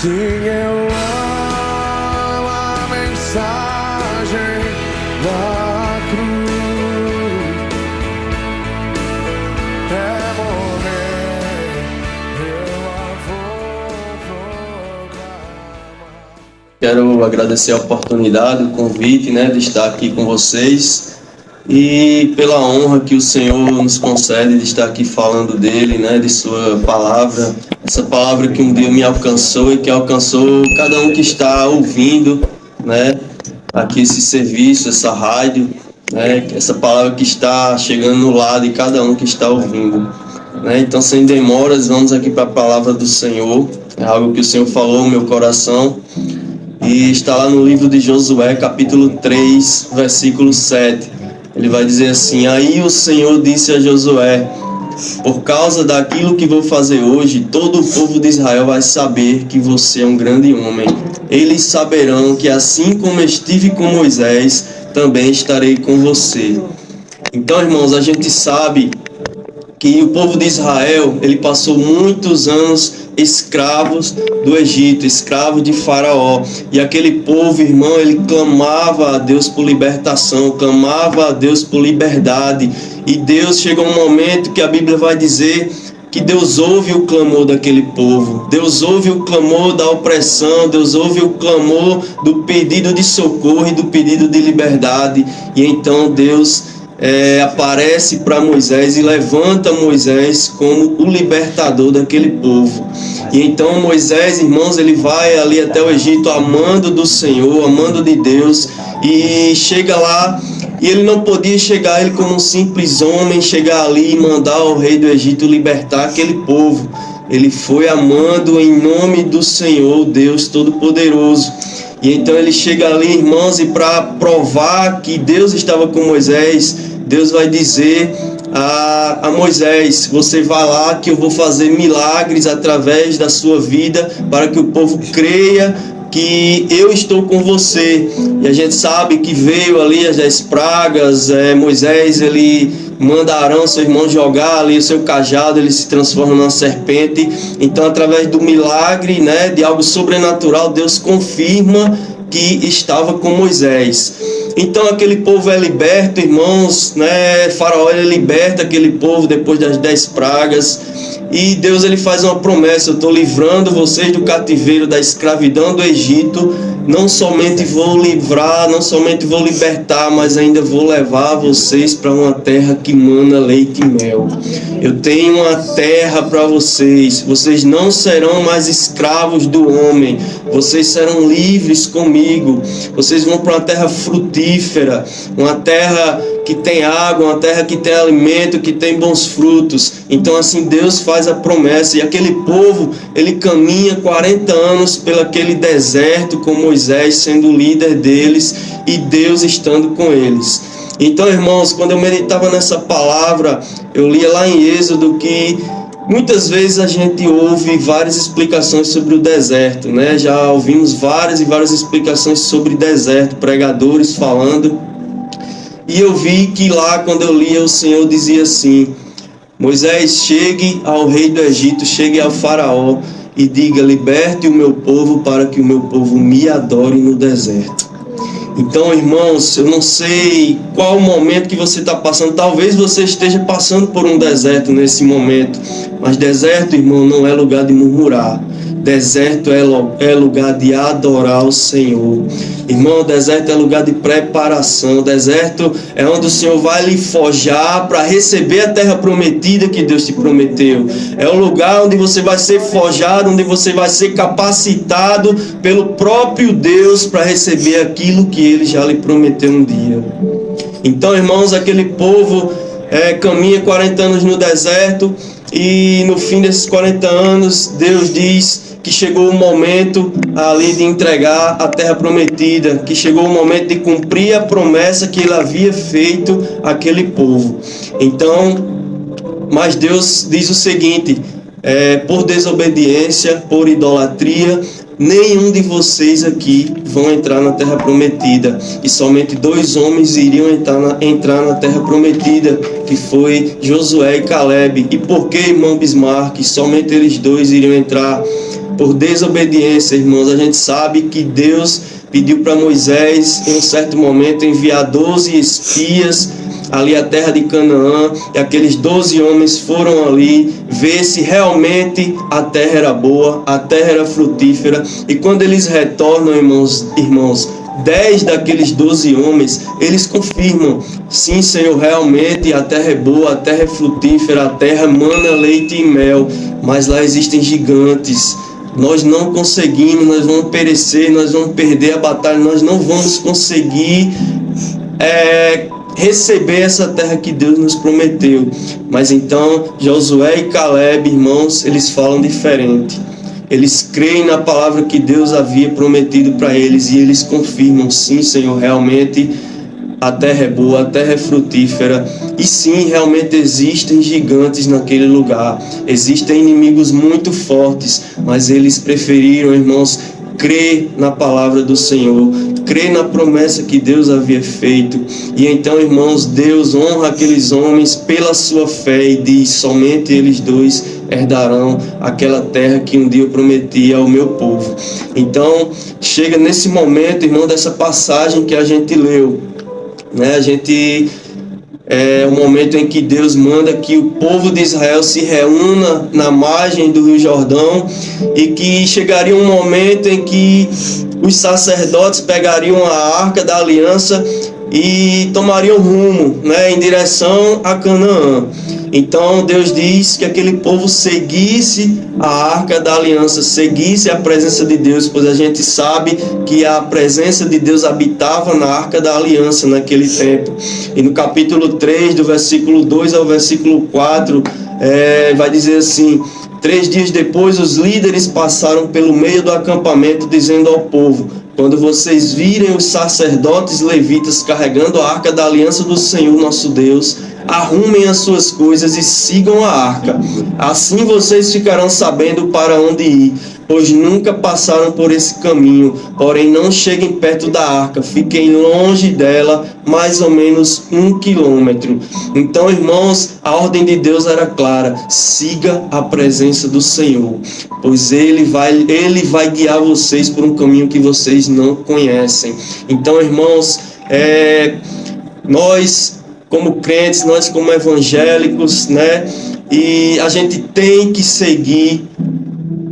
Sim, eu amo a mensagem da cruz. É morrer, eu a vou proclamar. Quero agradecer a oportunidade, o convite, de estar aqui com vocês e pela honra que o Senhor nos concede de estar aqui falando dele, de sua palavra, essa palavra que um dia me alcançou e que alcançou cada um que está ouvindo, aqui esse serviço, essa rádio, essa palavra que está chegando no lado de cada um que está ouvindo. Então, sem demoras, vamos aqui para a palavra do Senhor. É algo que o Senhor falou no meu coração e está lá no livro de Josué, capítulo 3, versículo 7. Ele vai dizer assim: aí o Senhor disse a Josué: por causa daquilo que vou fazer hoje, todo o povo de Israel vai saber que você é um grande homem. Eles saberão que assim como estive com Moisés, também estarei com você. Então, irmãos, a gente sabe que o povo de Israel, ele passou muitos anos escravos do Egito, escravos de Faraó. E aquele povo, irmão, ele clamava a Deus por libertação, clamava a Deus por liberdade. E Deus chegou um momento que a Bíblia vai dizer que Deus ouve o clamor daquele povo. Deus ouve o clamor da opressão, Deus ouve o clamor do pedido de socorro e do pedido de liberdade. E então Deus aparece para Moisés e levanta Moisés como o libertador daquele povo. E então Moisés, irmãos, ele vai ali até o Egito amando do Senhor, amando de Deus, e chega lá, e ele não podia chegar ele como um simples homem, chegar ali e mandar ao rei do Egito libertar aquele povo. Ele foi amando em nome do Senhor, Deus Todo-Poderoso. E então ele chega ali, irmãos, e para provar que Deus estava com Moisés, Deus vai dizer a Moisés: você vai lá que eu vou fazer milagres através da sua vida para que o povo creia que eu estou com você. E a gente sabe que veio ali as 10 pragas, Moisés, ele manda Arão, seu irmão, jogar ali o seu cajado, ele se transforma numa serpente. Então, através do milagre, de algo sobrenatural, Deus confirma que estava com Moisés. Então aquele povo é liberto, irmãos, Faraó, ele liberta aquele povo depois das 10 pragas. E Deus, ele faz uma promessa: eu estou livrando vocês do cativeiro, da escravidão do Egito. Não somente vou livrar, não somente vou libertar, mas ainda vou levar vocês para uma terra que mana leite e mel. Eu tenho uma terra para vocês. Vocês não serão mais escravos do homem. Vocês serão livres comigo. Vocês vão para uma terra frutífera, uma terra que tem água, uma terra que tem alimento, que tem bons frutos. Então assim Deus faz a promessa. E aquele povo, ele caminha 40 anos pelo aquele deserto com Moisés sendo o líder deles e Deus estando com eles. Então, irmãos, quando eu meditava nessa palavra, eu lia lá em Êxodo que muitas vezes a gente ouve várias explicações sobre o deserto, Já ouvimos várias e várias explicações sobre deserto, pregadores falando. E eu vi que lá, quando eu lia, o Senhor dizia assim: Moisés, chegue ao rei do Egito, chegue ao faraó e diga: liberte o meu povo para que o meu povo me adore no deserto. Então, irmãos, eu não sei qual o momento que você está passando. Talvez você esteja passando por um deserto nesse momento. Mas deserto, irmão, não é lugar de murmurar. Deserto é lugar de adorar o Senhor. Irmão, deserto é lugar de preparação. Deserto é onde o Senhor vai lhe forjar para receber a terra prometida que Deus te prometeu. É o lugar onde você vai ser forjado, onde você vai ser capacitado pelo próprio Deus para receber aquilo que Ele já lhe prometeu um dia. Então, irmãos, aquele povo caminha 40 anos no deserto. E no fim desses 40 anos, Deus diz que chegou o momento ali de entregar a terra prometida, que chegou o momento de cumprir a promessa que Ele havia feito àquele povo. Então, mas Deus diz o seguinte: por desobediência, por idolatria, nenhum de vocês aqui vão entrar na terra prometida. E somente 2 homens iriam entrar na terra prometida, que foi Josué e Caleb. E por que, irmão Bismarck, somente eles 2 iriam entrar? por desobediência, irmãos. A gente sabe que Deus pediu para Moisés, em um certo momento, enviar 12 espias ali à terra de Canaã, e aqueles 12 homens foram ali ver se realmente a terra era boa, a terra era frutífera. E quando eles retornam, irmãos, 10 daqueles 12 homens, eles confirmam: sim, Senhor, realmente a terra é boa, a terra é frutífera, a terra mana leite e mel, mas lá existem gigantes. Nós não conseguimos, nós vamos perecer, nós vamos perder a batalha, nós não vamos conseguir receber essa terra que Deus nos prometeu. Mas então Josué e Caleb, irmãos, eles falam diferente. Eles creem na palavra que Deus havia prometido para eles e eles confirmam: sim, Senhor, realmente a terra é boa, a terra é frutífera, e sim, realmente existem gigantes naquele lugar, existem inimigos muito fortes, mas eles preferiram, irmãos, crer na palavra do Senhor, crer na promessa que Deus havia feito. E então, irmãos, Deus honra aqueles homens pela sua fé e diz: somente eles dois herdarão aquela terra que um dia eu prometi ao meu povo. Então, chega nesse momento, irmão, dessa passagem que a gente leu, né? É o momento em que Deus manda que o povo de Israel se reúna na margem do Rio Jordão, e que chegaria um momento em que os sacerdotes pegariam a Arca da Aliança e tomariam rumo, né, em direção a Canaã. Então Deus diz que aquele povo seguisse a Arca da Aliança, seguisse a presença de Deus, pois a gente sabe que a presença de Deus habitava na Arca da Aliança naquele tempo. E no capítulo 3, do versículo 2 ao versículo 4, vai dizer assim: 3 dias depois, os líderes passaram pelo meio do acampamento, dizendo ao povo: quando vocês virem os sacerdotes levitas carregando a Arca da Aliança do Senhor nosso Deus, arrumem as suas coisas e sigam a arca. Assim vocês ficarão sabendo para onde ir, pois nunca passaram por esse caminho. Porém, não cheguem perto da arca, fiquem longe dela, mais ou menos 1 quilômetro. Então, irmãos, a ordem de Deus era clara: siga a presença do Senhor, pois Ele vai guiar vocês por um caminho que vocês não conhecem. Então, irmãos, nós como crentes, nós como evangélicos, né? E a gente tem que seguir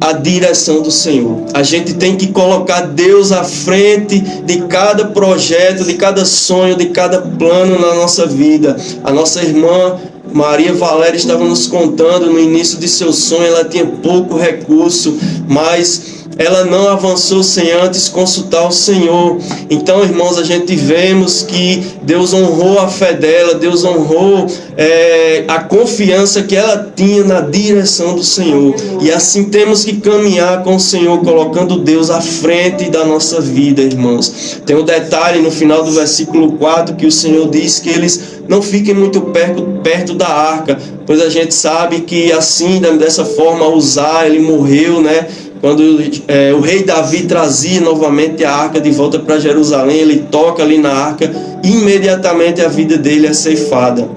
a direção do Senhor. A gente tem que colocar Deus à frente de cada projeto, de cada sonho, de cada plano na nossa vida. A nossa irmã Maria Valéria estava nos contando no início de seu sonho. Ela tinha pouco recurso, mas ela não avançou sem antes consultar o Senhor. Então, irmãos, a gente vemos que Deus honrou a fé dela, Deus honrou a confiança que ela tinha na direção do Senhor. E assim temos que caminhar com o Senhor, colocando Deus à frente da nossa vida, irmãos. Tem um detalhe no final do versículo 4 que o Senhor diz que eles não fiquem muito perto da arca, pois a gente sabe que assim, dessa forma, Uzá, ele morreu, né? Quando o rei Davi trazia novamente a arca de volta para Jerusalém, ele toca ali na arca, imediatamente a vida dele é ceifada.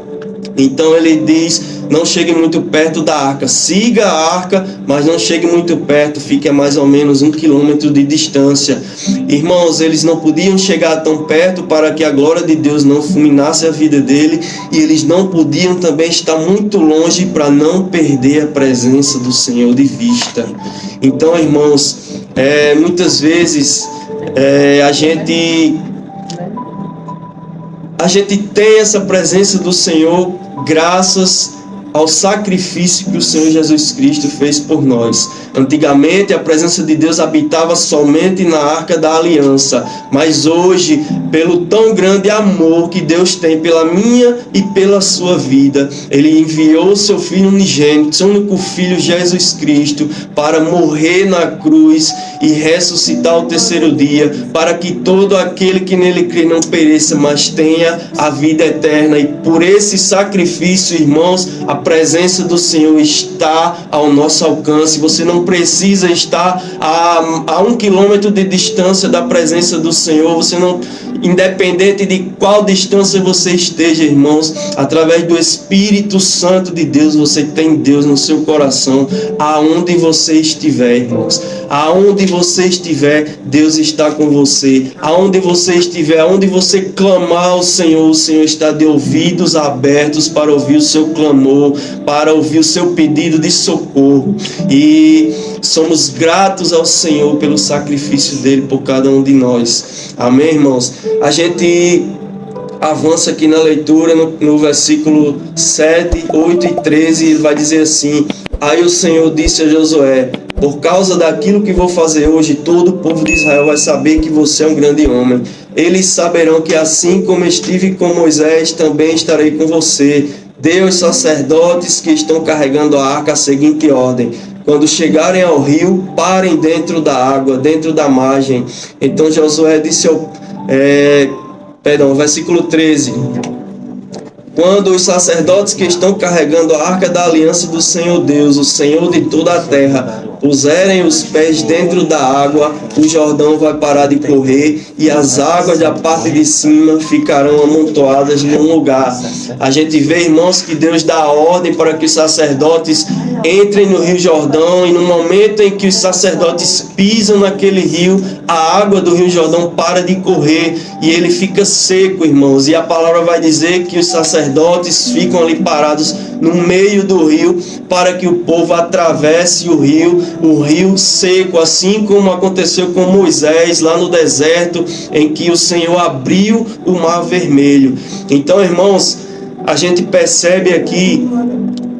Então ele diz: não chegue muito perto da arca, siga a arca, mas não chegue muito perto, fique a mais ou menos 1 quilômetro de distância. Irmãos, eles não podiam chegar tão perto para que a glória de Deus não fulminasse a vida dele, e eles não podiam também estar muito longe para não perder a presença do Senhor de vista. Então, irmãos, muitas vezes a gente tem essa presença do Senhor graças ao sacrifício que o Senhor Jesus Cristo fez por nós. Antigamente a presença de Deus habitava somente na Arca da Aliança, mas hoje, pelo tão grande amor que Deus tem pela minha e pela sua vida, Ele enviou o seu Filho unigênito, seu único Filho Jesus Cristo, para morrer na cruz e ressuscitar ao terceiro dia, para que todo aquele que nele crê não pereça, mas tenha a vida eterna. E por esse sacrifício, irmãos, a presença do Senhor está ao nosso alcance. Você não precisa estar a 1 quilômetro de distância da presença do Senhor. Você não, independente de qual distância você esteja, irmãos, através do Espírito Santo de Deus, você tem Deus no seu coração, aonde você estiver, irmãos. Aonde você estiver, Deus está com você. Aonde você estiver, aonde você clamar ao Senhor, o Senhor está de ouvidos abertos para ouvir o seu clamor, para ouvir o seu pedido de socorro. E somos gratos ao Senhor pelo sacrifício dele por cada um de nós. Amém, irmãos? A gente avança aqui na leitura no versículo 7, 8 e 13, ele vai dizer assim: aí o Senhor disse a Josué: por causa daquilo que vou fazer hoje, todo o povo de Israel vai saber que você é um grande homem. Eles saberão que assim como estive com Moisés, também estarei com você. Dê aos sacerdotes que estão carregando a arca a seguinte ordem: quando chegarem ao rio, parem dentro da água, dentro da margem. Então Josué disse versículo 13: quando os sacerdotes que estão carregando a arca da aliança do Senhor Deus, o Senhor de toda a terra, puserem os pés dentro da água, o Jordão vai parar de correr e as águas da parte de cima ficarão amontoadas num lugar. A gente vê, irmãos, que Deus dá ordem para que os sacerdotes entrem no Rio Jordão, e no momento em que os sacerdotes pisam naquele rio, a água do Rio Jordão para de correr e ele fica seco, irmãos. E a palavra vai dizer que os sacerdotes ficam ali parados no meio do rio para que o povo atravesse o rio seco, assim como aconteceu com Moisés lá no deserto, em que o Senhor abriu o mar vermelho. Então, irmãos, a gente percebe aqui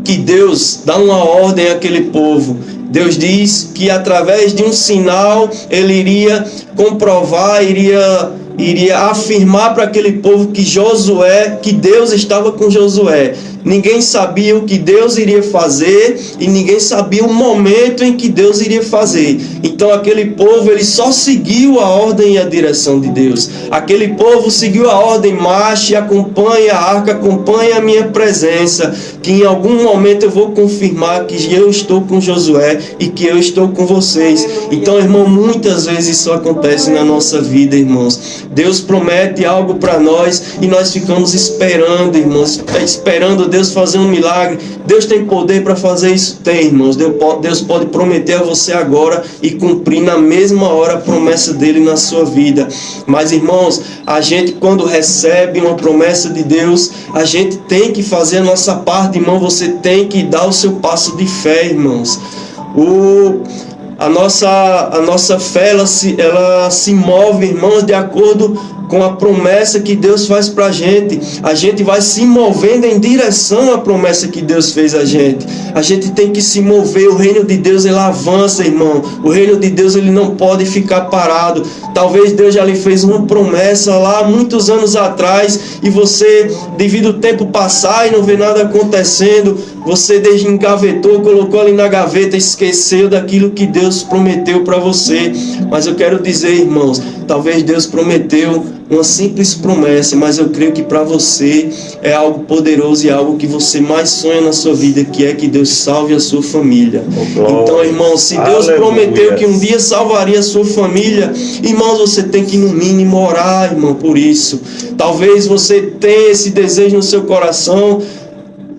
que Deus dá uma ordem àquele povo. Deus diz que através de um sinal ele iria comprovar, iria afirmar para aquele povo que Deus estava com Josué. Ninguém sabia o que Deus iria fazer e ninguém sabia o momento em que Deus iria fazer. Então aquele povo, ele só seguiu a ordem e a direção de Deus. Aquele povo seguiu a ordem: marche, acompanhe a arca, acompanhe a minha presença, que em algum momento eu vou confirmar que eu estou com Josué e que eu estou com vocês. Então, irmão, muitas vezes isso acontece na nossa vida, irmãos. Deus promete algo para nós e nós ficamos esperando, irmãos, esperando Deus fazer um milagre. Deus tem poder para fazer isso? Tem, irmãos. Deus pode prometer a você agora e cumprir na mesma hora a promessa dele na sua vida. Mas, irmãos, a gente, quando recebe uma promessa de Deus, a gente tem que fazer a nossa parte, irmão. Você tem que dar o seu passo de fé, irmãos. A nossa fé, ela se move, irmãos, de acordo com a promessa que Deus faz para a gente. A gente vai se movendo em direção à promessa que Deus fez a gente. A gente tem que se mover. O reino de Deus, ele avança, irmão. O reino de Deus, ele não pode ficar parado. Talvez Deus já lhe fez uma promessa lá muitos anos atrás e você, devido ao tempo passar e não ver nada acontecendo, você desengavetou, colocou ali na gaveta, esqueceu daquilo que Deus prometeu para você. Mas eu quero dizer, irmãos, talvez Deus prometeu uma simples promessa, mas eu creio que para você é algo poderoso e algo que você mais sonha na sua vida, que é que Deus salve a sua família. Então, irmão, se Deus prometeu que um dia salvaria a sua família, irmãos, você tem que no mínimo orar, irmão, por isso. Talvez você tenha esse desejo no seu coração,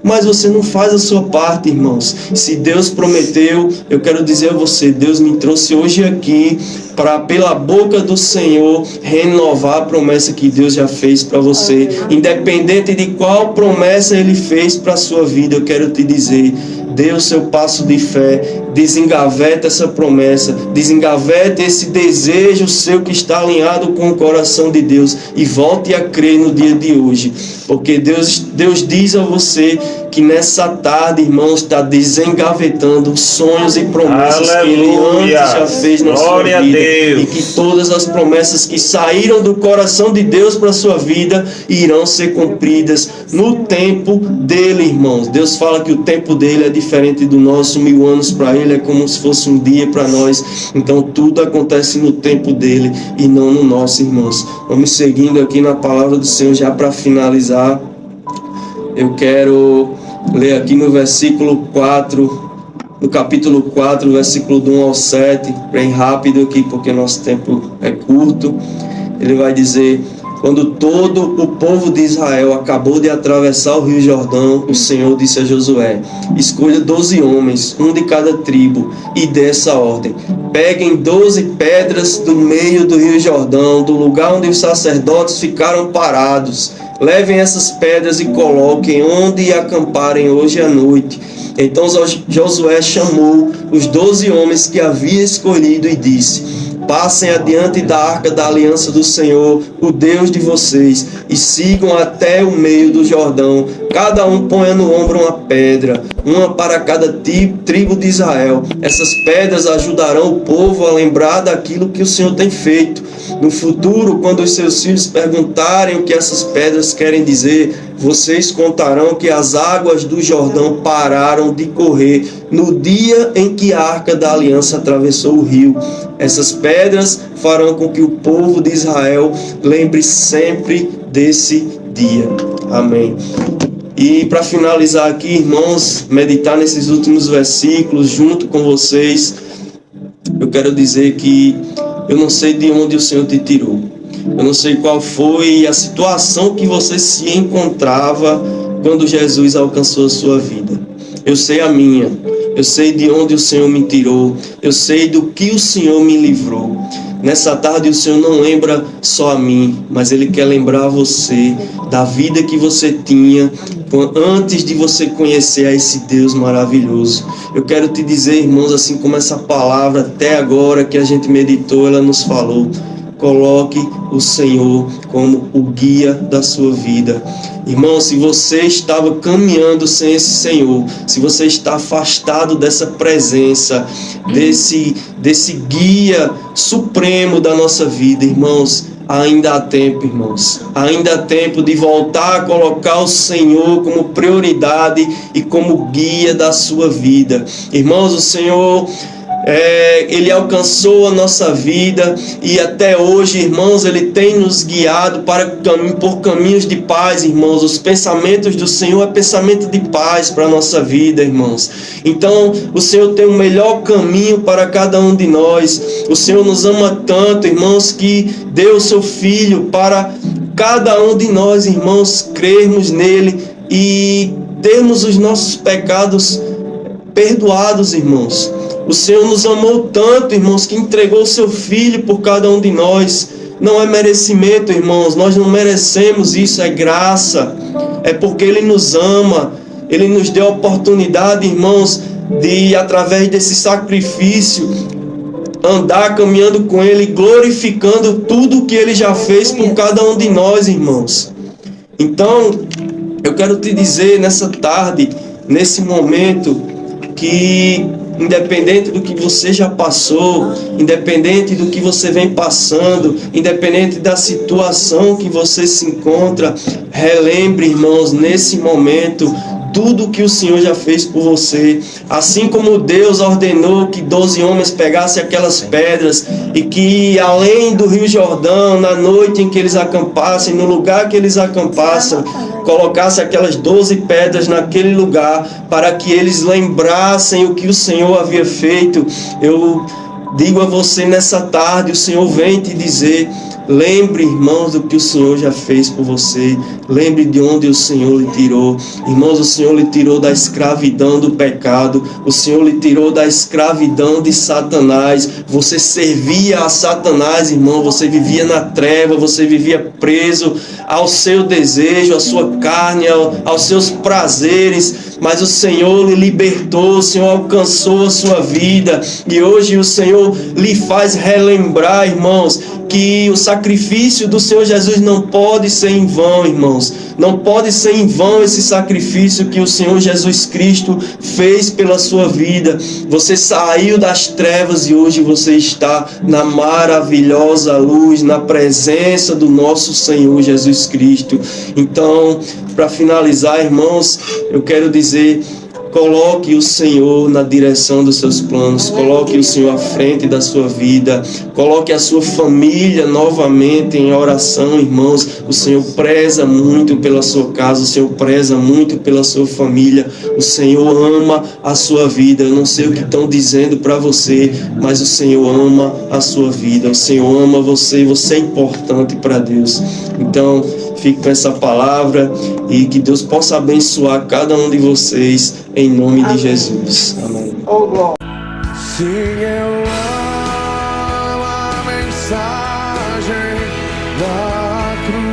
mas você não faz a sua parte, irmãos. Se Deus prometeu, eu quero dizer a você, Deus me trouxe hoje aqui para, pela boca do Senhor, renovar a promessa que Deus já fez para você. Independente de qual promessa Ele fez para a sua vida, eu quero te dizer, dê o seu passo de fé, desengaveta essa promessa, desengaveta esse desejo seu que está alinhado com o coração de Deus e volte a crer no dia de hoje, porque Deus diz a você que nessa tarde, irmãos, está desengavetando sonhos e promessas que Ele antes já fez na sua vida, e que todas as promessas que saíram do coração de Deus para a sua vida irão ser cumpridas no tempo dele, irmãos. Deus fala que o tempo dele é diferente do nosso. 1000 anos para ele é como se fosse um dia para nós. Então tudo acontece no tempo dele e não no nosso, irmãos. Vamos seguindo aqui na palavra do Senhor já para finalizar. Eu quero ler aqui no versículo 4, no capítulo 4, versículo do 1 ao 7, bem rápido aqui porque nosso tempo é curto. Ele vai dizer: Quando todo o povo de Israel acabou de atravessar o rio Jordão, o Senhor disse a Josué: escolha 12 homens, um de cada tribo, e dê essa ordem: peguem 12 pedras do meio do rio Jordão, do lugar onde os sacerdotes ficaram parados. Levem essas pedras e coloquem onde acamparem hoje à noite. Então Josué chamou os 12 homens que havia escolhido e disse: passem adiante da arca da aliança do Senhor, o Deus de vocês, e sigam até o meio do Jordão. Cada um ponha no ombro uma pedra, uma para cada tribo de Israel. Essas pedras ajudarão o povo a lembrar daquilo que o Senhor tem feito. No futuro, quando os seus filhos perguntarem o que essas pedras querem dizer, vocês contarão que as águas do Jordão pararam de correr no dia em que a arca da aliança atravessou o rio. Essas pedras farão com que o povo de Israel lembre sempre desse dia. Amém. E para finalizar aqui, irmãos, meditar nesses últimos versículos junto com vocês, eu quero dizer que eu não sei de onde o Senhor te tirou. Eu não sei qual foi a situação que você se encontrava quando Jesus alcançou a sua vida. Eu sei a minha. Eu sei de onde o Senhor me tirou. Eu sei do que o Senhor me livrou. Nessa tarde o Senhor não lembra só a mim, mas Ele quer lembrar você da vida que você tinha antes de você conhecer a esse Deus maravilhoso. Eu quero te dizer, irmãos, assim como essa palavra até agora que a gente meditou, ela nos falou: coloque o Senhor como o guia da sua vida. Irmão, se você estava caminhando sem esse Senhor, se você está afastado dessa presença, desse guia supremo da nossa vida, irmãos, ainda há tempo, irmãos. Ainda há tempo de voltar a colocar o Senhor como prioridade e como guia da sua vida. Irmãos, o Senhor Ele alcançou a nossa vida e até hoje, irmãos, Ele tem nos guiado por caminhos de paz, irmãos. Os pensamentos do Senhor é pensamento de paz para a nossa vida, irmãos. Então, o Senhor tem o melhor caminho para cada um de nós. O Senhor nos ama tanto, irmãos, que deu o seu Filho para cada um de nós, irmãos, crermos nele e termos os nossos pecados perdoados, irmãos. O Senhor nos amou tanto, irmãos, que entregou o seu Filho por cada um de nós. Não é merecimento, irmãos, nós não merecemos isso, é graça. É porque Ele nos ama, Ele nos deu a oportunidade, irmãos, de, através desse sacrifício, andar caminhando com Ele, glorificando tudo o que Ele já fez por cada um de nós, irmãos. Então, eu quero te dizer nessa tarde, nesse momento, que independente do que você já passou, independente do que você vem passando, independente da situação que você se encontra, relembre, irmãos, nesse momento, tudo que o Senhor já fez por você. Assim como Deus ordenou que 12 homens pegassem aquelas pedras e que além do rio Jordão, na noite em que eles acampassem, no lugar que eles acampassem, colocasse aquelas 12 pedras naquele lugar para que eles lembrassem o que o Senhor havia feito. Eu digo a você nessa tarde, o Senhor vem te dizer: lembre, irmãos, do que o Senhor já fez por você. Lembre de onde o Senhor lhe tirou. Irmãos, o Senhor lhe tirou da escravidão do pecado. O Senhor lhe tirou da escravidão de Satanás. Você servia a Satanás, irmão. Você vivia na treva. Você vivia preso ao seu desejo, à sua carne, aos seus prazeres. Mas o Senhor lhe libertou. O Senhor alcançou a sua vida. E hoje o Senhor lhe faz relembrar, irmãos, que o sacrifício do Senhor Jesus não pode ser em vão, irmãos. Não pode ser em vão esse sacrifício que o Senhor Jesus Cristo fez pela sua vida. Você saiu das trevas e hoje você está na maravilhosa luz, na presença do nosso Senhor Jesus Cristo. Então, para finalizar, irmãos, eu quero dizer: Coloque o Senhor na direção dos seus planos. Coloque o Senhor à frente da sua vida. Coloque a sua família novamente em oração, irmãos. O Senhor preza muito pela sua casa. O Senhor preza muito pela sua família. O Senhor ama a sua vida. Eu não sei o que estão dizendo para você, mas o Senhor ama a sua vida. O Senhor ama você e você é importante para Deus. Então, fique com essa palavra e que Deus possa abençoar cada um de vocês em nome de Jesus. Amém. Sim, eu amo a mensagem da cruz.